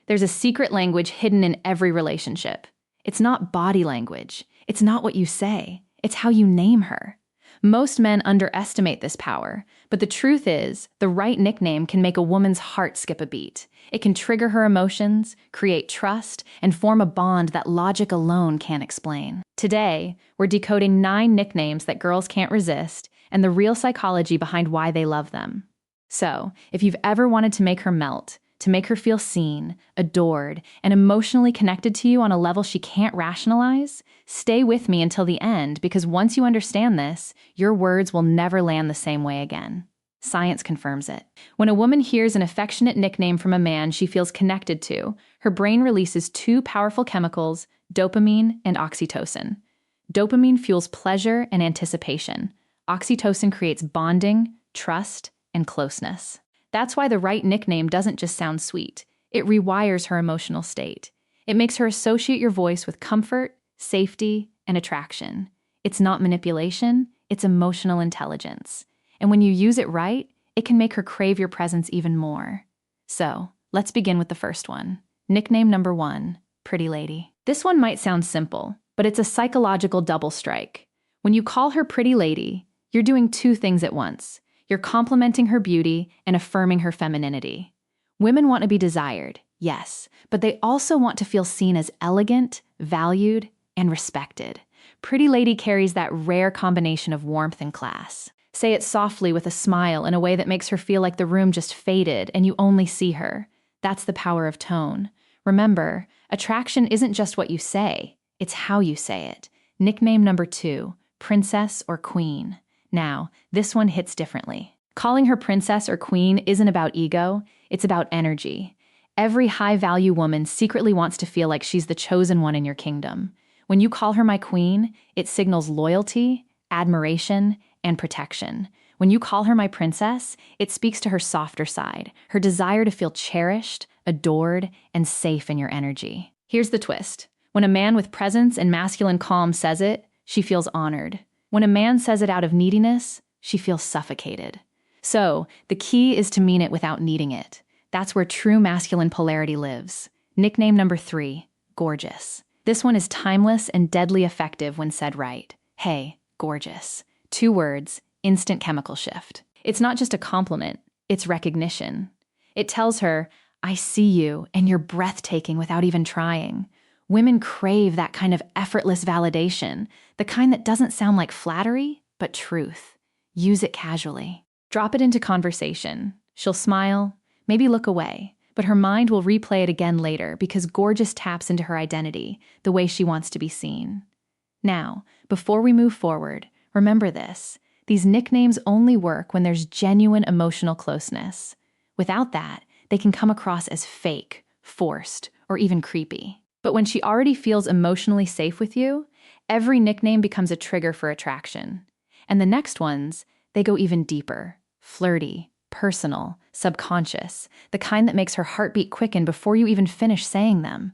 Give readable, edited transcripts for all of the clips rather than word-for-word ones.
There's a secret language hidden in every relationship. It's not body language. It's not what you say. It's how you name her. Most men underestimate this power, but the truth is, the right nickname can make a woman's heart skip a beat. It can trigger her emotions, create trust, and form a bond that logic alone can't explain. Today, we're decoding 9 nicknames that girls can't resist and the real psychology behind why they love them. So, if you've ever wanted to make her melt, to make her feel seen, adored, and emotionally connected to you on a level she can't rationalize, stay with me until the end, because once you understand this, your words will never land the same way again. Science confirms it. When a woman hears an affectionate nickname from a man she feels connected to, her brain releases 2 powerful chemicals, dopamine and oxytocin. Dopamine fuels pleasure and anticipation. Oxytocin creates bonding, trust, and closeness. That's why the right nickname doesn't just sound sweet. It rewires her emotional state. It makes her associate your voice with comfort, safety, and attraction. It's not manipulation, it's emotional intelligence. And when you use it right, it can make her crave your presence even more. So, let's begin with the first one. Nickname number 1, Pretty Lady. This one might sound simple, but it's a psychological double strike. When you call her Pretty Lady, you're doing 2 things at once. You're complimenting her beauty and affirming her femininity. Women want to be desired, yes, but they also want to feel seen as elegant, valued, and respected. Pretty Lady carries that rare combination of warmth and class. Say it softly with a smile in a way that makes her feel like the room just faded and you only see her. That's the power of tone. Remember, attraction isn't just what you say, it's how you say it. Nickname number 2, Princess or Queen. Now, this one hits differently. Calling her princess or queen isn't about ego, it's about energy. Every high-value woman secretly wants to feel like she's the chosen one in your kingdom. When you call her my queen, it signals loyalty, admiration, and protection. When you call her my princess, it speaks to her softer side, her desire to feel cherished, adored, and safe in your energy. Here's the twist. When a man with presence and masculine calm says it, she feels honored. When a man says it out of neediness, she feels suffocated. So, the key is to mean it without needing it. That's where true masculine polarity lives. Nickname number 3, Gorgeous. This one is timeless and deadly effective when said right. Hey, gorgeous. 2 words, instant chemical shift. It's not just a compliment, it's recognition. It tells her, I see you and you're breathtaking without even trying. Women crave that kind of effortless validation, the kind that doesn't sound like flattery, but truth. Use it casually. Drop it into conversation. She'll smile, maybe look away, but her mind will replay it again later because gorgeous taps into her identity, the way she wants to be seen. Now, before we move forward, remember this. These nicknames only work when there's genuine emotional closeness. Without that, they can come across as fake, forced, or even creepy. But when she already feels emotionally safe with you, every nickname becomes a trigger for attraction. And the next ones, they go even deeper, flirty, personal, subconscious, the kind that makes her heartbeat quicken before you even finish saying them.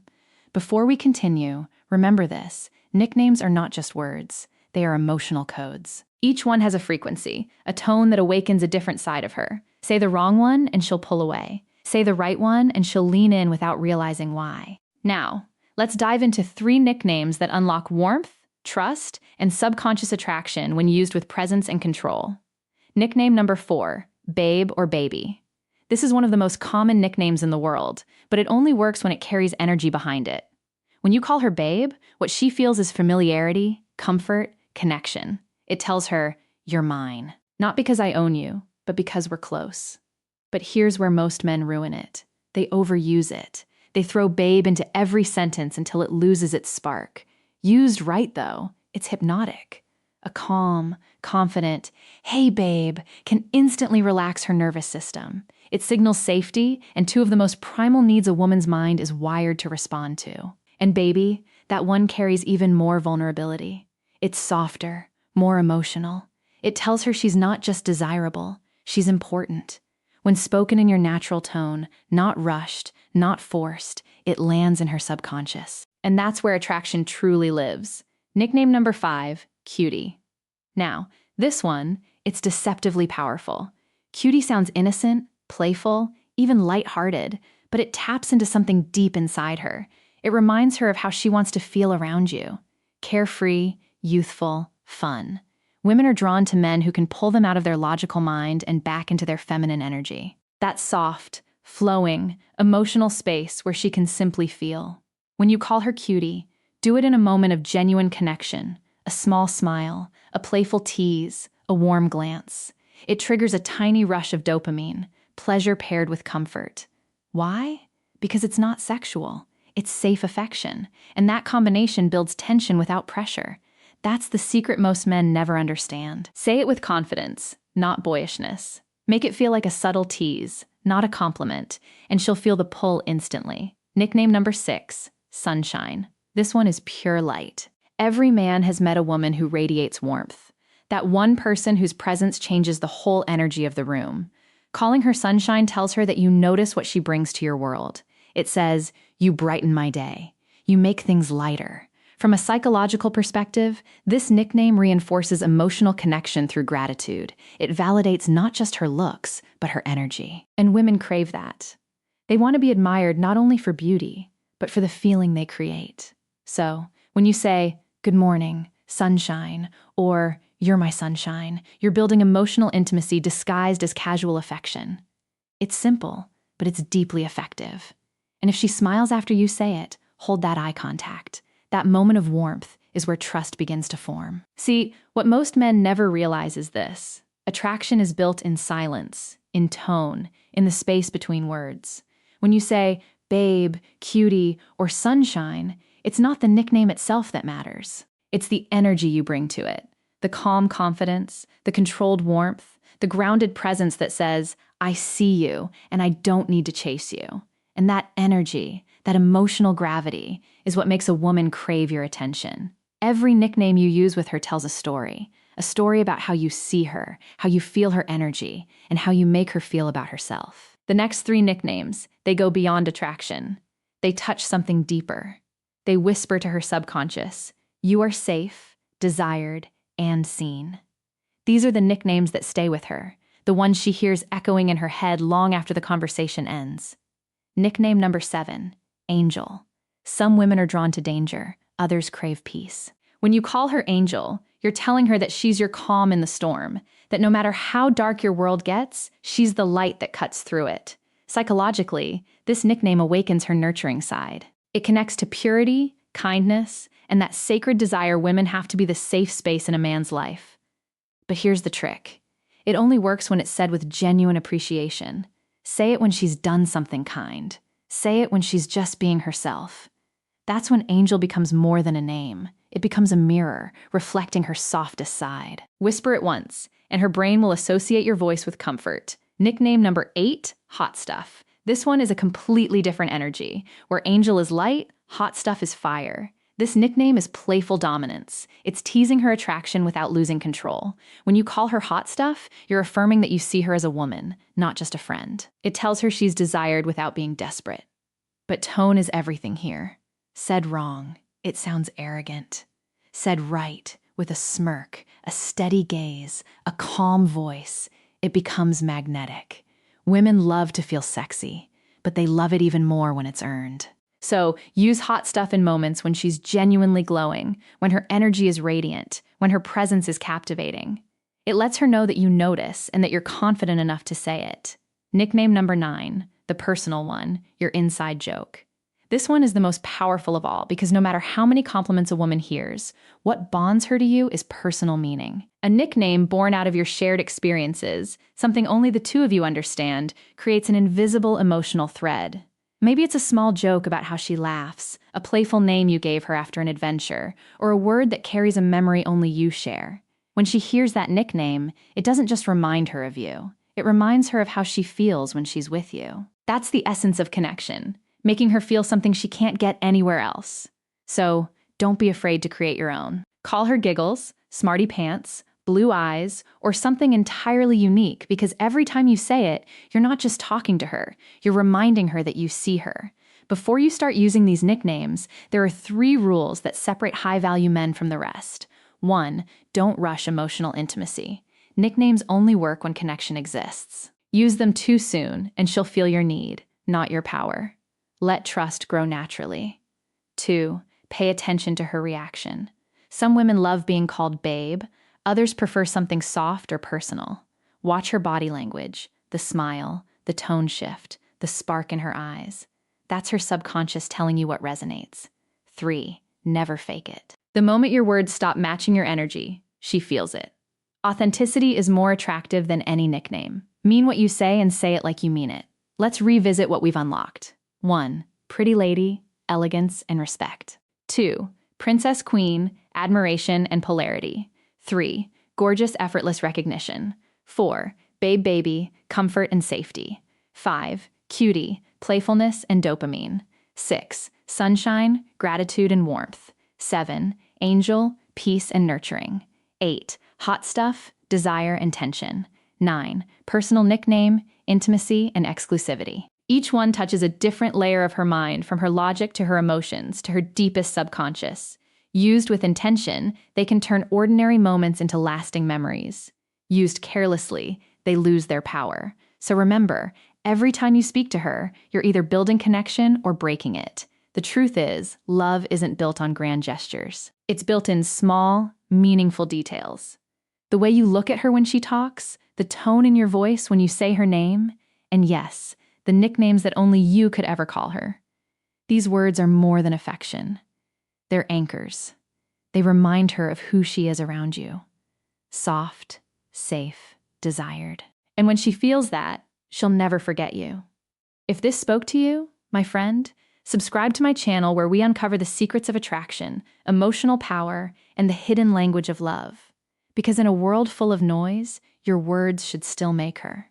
Before we continue, remember this, nicknames are not just words, they are emotional codes. Each one has a frequency, a tone that awakens a different side of her. Say the wrong one and she'll pull away. Say the right one and she'll lean in without realizing why. Now, let's dive into 3 nicknames that unlock warmth, trust, and subconscious attraction when used with presence and control. Nickname number 4, Babe or Baby. This is one of the most common nicknames in the world, but it only works when it carries energy behind it. When you call her Babe, what she feels is familiarity, comfort, connection. It tells her, you're mine. Not because I own you, but because we're close. But here's where most men ruin it. They overuse it. They throw babe into every sentence until it loses its spark. Used right, though, it's hypnotic. A calm, confident, hey babe, can instantly relax her nervous system. It signals safety and 2 of the most primal needs a woman's mind is wired to respond to. And baby, that one carries even more vulnerability. It's softer, more emotional. It tells her she's not just desirable, she's important. When spoken in your natural tone, not rushed, not forced, it lands in her subconscious. And that's where attraction truly lives. Nickname number 5, Cutie. Now, this one, it's deceptively powerful. Cutie sounds innocent, playful, even lighthearted, but it taps into something deep inside her. It reminds her of how she wants to feel around you. Carefree, youthful, fun. Women are drawn to men who can pull them out of their logical mind and back into their feminine energy. That soft, flowing, emotional space where she can simply feel. When you call her cutie, do it in a moment of genuine connection, a small smile, a playful tease, a warm glance. It triggers a tiny rush of dopamine, pleasure paired with comfort. Why? Because it's not sexual. It's safe affection, and that combination builds tension without pressure. That's the secret most men never understand. Say it with confidence, not boyishness. Make it feel like a subtle tease, not a compliment, and she'll feel the pull instantly. Nickname number 6, Sunshine. This one is pure light. Every man has met a woman who radiates warmth. That one person whose presence changes the whole energy of the room. Calling her Sunshine tells her that you notice what she brings to your world. It says, you brighten my day. You make things lighter. From a psychological perspective, this nickname reinforces emotional connection through gratitude. It validates not just her looks, but her energy. And women crave that. They want to be admired not only for beauty, but for the feeling they create. So, when you say, good morning, sunshine, or you're my sunshine, you're building emotional intimacy disguised as casual affection. It's simple, but it's deeply effective. And if she smiles after you say it, hold that eye contact. That moment of warmth is where trust begins to form. See, what most men never realize is this. Attraction is built in silence, in tone, in the space between words. When you say, babe, cutie, or sunshine, it's not the nickname itself that matters. It's the energy you bring to it. The calm confidence, the controlled warmth, the grounded presence that says, I see you, and I don't need to chase you. And that energy, that emotional gravity, is what makes a woman crave your attention. Every nickname you use with her tells a story about how you see her, how you feel her energy, and how you make her feel about herself. The next 3 nicknames, they go beyond attraction. They touch something deeper. They whisper to her subconscious, you are safe, desired, and seen. These are the nicknames that stay with her, the ones she hears echoing in her head long after the conversation ends. Nickname number 7, Angel. Some women are drawn to danger, others crave peace. When you call her Angel, you're telling her that she's your calm in the storm, that no matter how dark your world gets, she's the light that cuts through it. Psychologically, this nickname awakens her nurturing side. It connects to purity, kindness, and that sacred desire women have to be the safe space in a man's life. But here's the trick. It only works when it's said with genuine appreciation. Say it when she's done something kind. Say it when she's just being herself. That's when Angel becomes more than a name. It becomes a mirror, reflecting her softest side. Whisper it once, and her brain will associate your voice with comfort. Nickname number 8, Hot Stuff. This one is a completely different energy. Where Angel is light, Hot Stuff is fire. This nickname is playful dominance. It's teasing her attraction without losing control. When you call her Hot Stuff, you're affirming that you see her as a woman, not just a friend. It tells her she's desired without being desperate. But tone is everything here. Said wrong, it sounds arrogant. Said right, with a smirk, a steady gaze, a calm voice, it becomes magnetic. Women love to feel sexy, but they love it even more when it's earned. So use Hot Stuff in moments when she's genuinely glowing, when her energy is radiant, when her presence is captivating. It lets her know that you notice and that you're confident enough to say it. Nickname number 9, the personal one, your inside joke. This one is the most powerful of all because no matter how many compliments a woman hears, what bonds her to you is personal meaning. A nickname born out of your shared experiences, something only the two of you understand, creates an invisible emotional thread. Maybe it's a small joke about how she laughs, a playful name you gave her after an adventure, or a word that carries a memory only you share. When she hears that nickname, it doesn't just remind her of you. It reminds her of how she feels when she's with you. That's the essence of connection, making her feel something she can't get anywhere else. So, don't be afraid to create your own. Call her Giggles, Smarty Pants, Blue Eyes, or something entirely unique because every time you say it, you're not just talking to her, you're reminding her that you see her. Before you start using these nicknames, there are 3 rules that separate high-value men from the rest. 1, don't rush emotional intimacy. Nicknames only work when connection exists. Use them too soon, and she'll feel your need, not your power. Let trust grow naturally. 2. Pay attention to her reaction. Some women love being called babe, others prefer something soft or personal. Watch her body language, the smile, the tone shift, the spark in her eyes. That's her subconscious telling you what resonates. 3. Never fake it. The moment your words stop matching your energy, she feels it. Authenticity is more attractive than any nickname. Mean what you say and say it like you mean it. Let's revisit what we've unlocked. 1. Pretty lady, elegance, and respect. 2. Princess queen, admiration, and polarity. 3. Gorgeous, effortless recognition. 4. Babe baby, comfort and safety. 5. Cutie, playfulness and dopamine. 6. Sunshine, gratitude and warmth. 7. Angel, peace and nurturing. 8. Hot stuff, desire and tension. 9. Personal nickname, intimacy and exclusivity. Each one touches a different layer of her mind, from her logic to her emotions to her deepest subconscious. Used with intention, they can turn ordinary moments into lasting memories. Used carelessly, they lose their power. So remember, every time you speak to her, you're either building connection or breaking it. The truth is, love isn't built on grand gestures. It's built in small, meaningful details. The way you look at her when she talks, the tone in your voice when you say her name, and yes, the nicknames that only you could ever call her. These words are more than affection. They're anchors. They remind her of who she is around you. Soft, safe, desired. And when she feels that, she'll never forget you. If this spoke to you, my friend, subscribe to my channel where we uncover the secrets of attraction, emotional power, and the hidden language of love. Because in a world full of noise, your words should still make her.